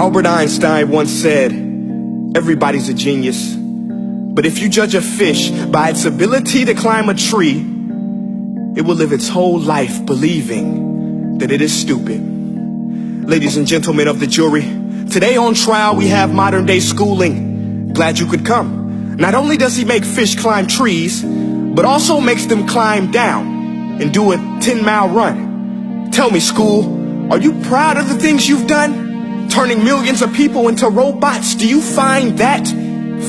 Albert Einstein once said, everybody's a genius, but if you judge a fish by its ability to climb a tree, it will live its whole life believing that it is stupid. Ladies and gentlemen of the jury, today on trial we have modern day schooling. Glad you could come. Not only does he make fish climb trees, but also makes them climb down and do a 10-mile run. Tell me, school, are you proud of the things you've done? Turning millions of people into robots, do you find that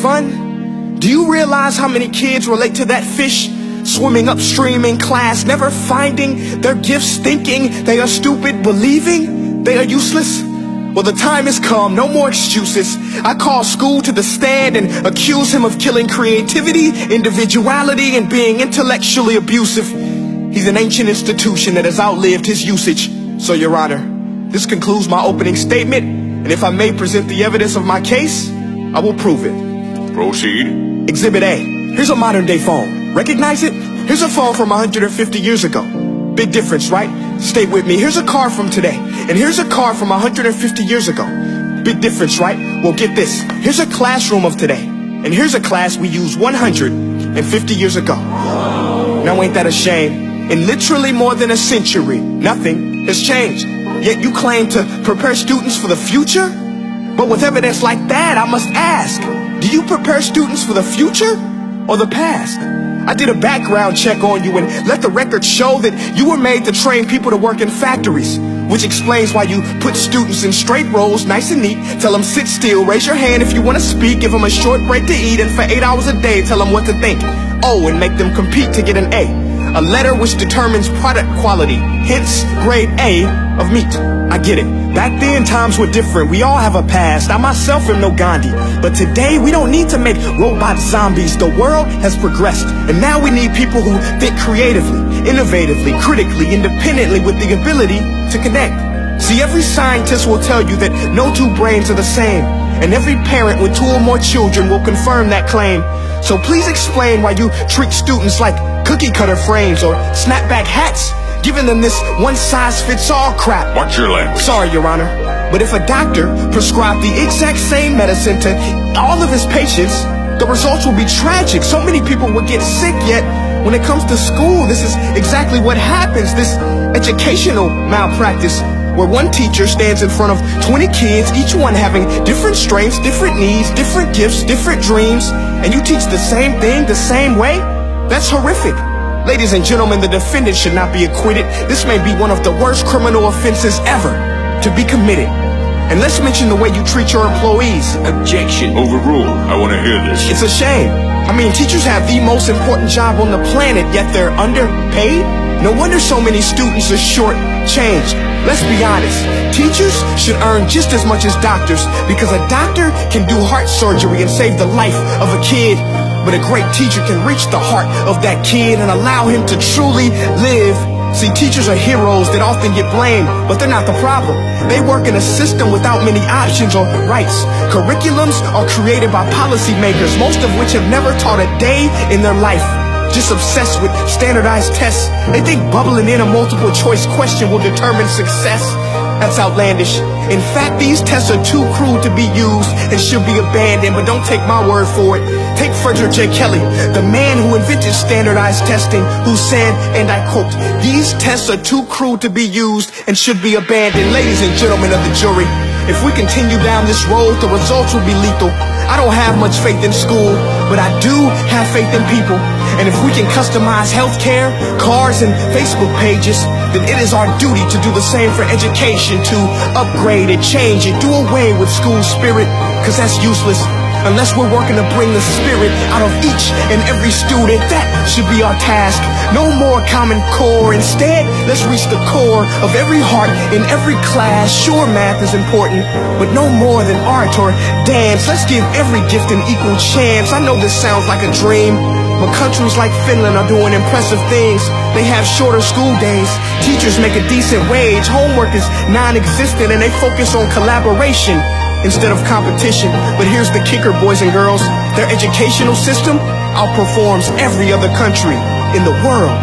fun? Do you realize how many kids relate to that fish swimming upstream in class, never finding their gifts, thinking they are stupid, believing they are useless? Well, the time has come, no more excuses. I call school to the stand and accuse him of killing creativity, individuality, and being intellectually abusive. He's an ancient institution that has outlived his usage. So, Your Honor, this concludes my opening statement, and if I may present the evidence of my case, I will prove it. Proceed. Exhibit A. Here's a modern day phone. Recognize it? Here's a phone from 150 years ago. Big difference, right? Stay with me. Here's a car from today, and here's a car from 150 years ago. Big difference, right? Well, get this. Here's a classroom of today, and here's a class we used 150 years ago. Now, ain't that a shame? In literally more than a century, nothing has changed. Yet you claim to prepare students for the future? But with evidence like that, I must ask, do you prepare students for the future or the past? I did a background check on you and let the record show that you were made to train people to work in factories, which explains why you put students in straight rows, nice and neat, tell them sit still, raise your hand if you want to speak, give them a short break to eat, and for 8 hours a day tell them what to think. Oh, and make them compete to get an A letter which determines product quality, hence grade A of meat. I get it. Back then, times were different. We all have a past. I myself am no Gandhi. But today, we don't need to make robot zombies. The world has progressed. And now we need people who think creatively, innovatively, critically, independently, with the ability to connect. See, every scientist will tell you that no two brains are the same. And every parent with 2 or more children will confirm that claim. So please explain why you treat students like cookie cutter frames or snapback hats, giving them this one-size-fits-all crap. Watch your language. Sorry, Your Honor, but if a doctor prescribed the exact same medicine to all of his patients, the results will be tragic. So many people will get sick, yet when it comes to school, this is exactly what happens. This educational malpractice, where one teacher stands in front of 20 kids, each one having different strengths, different needs, different gifts, different dreams, and you teach the same thing the same way? That's horrific. Ladies and gentlemen, the defendant should not be acquitted. This may be one of the worst criminal offenses ever to be committed. And let's mention the way you treat your employees. Objection. Overruled. I want to hear this. It's a shame. I mean, teachers have the most important job on the planet, yet they're underpaid? No wonder so many students are short-changed. Let's be honest, teachers should earn just as much as doctors, because a doctor can do heart surgery and save the life of a kid, but a great teacher can reach the heart of that kid and allow him to truly live. See, teachers are heroes that often get blamed, but they're not the problem. They work in a system without many options or rights. Curriculums are created by policymakers, most of which have never taught a day in their life. Just obsessed with standardized tests. They think bubbling in a multiple choice question will determine success. That's outlandish. In fact, these tests are too cruel to be used and should be abandoned, but don't take my word for it. Take Frederick J. Kelly, the man who invented standardized testing, who said, and I quote, "These tests are too cruel to be used and should be abandoned." Ladies and gentlemen of the jury, if we continue down this road, the results will be lethal. I don't have much faith in school, but I do have faith in people. And if we can customize healthcare, cars, and Facebook pages, then it is our duty to do the same for education, to upgrade it, change it, do away with school spirit, because that's useless. Unless we're working to bring the spirit out of each and every student, that should be our task. No more Common Core. Instead, let's reach the core of every heart in every class. Sure, math is important, but no more than art or dance. Let's give every gift an equal chance. I know this sounds like a dream, but countries like Finland are doing impressive things. They have shorter school days. Teachers make a decent wage. Homework is non-existent, and they focus on collaboration instead of competition. But here's the kicker, boys and girls. Their educational system outperforms every other country in the world.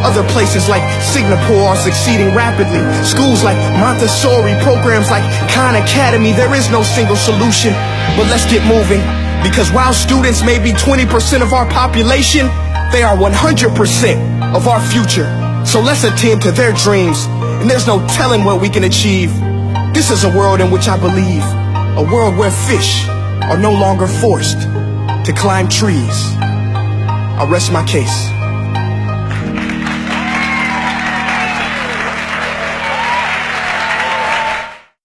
Other places like Singapore are succeeding rapidly. Schools like Montessori, programs like Khan Academy. There is no single solution, but let's get moving. Because while students may be 20% of our population, they are 100% of our future. So let's attend to their dreams, and there's no telling what we can achieve. This is a world in which I believe, a world where fish are no longer forced to climb trees. I rest my case.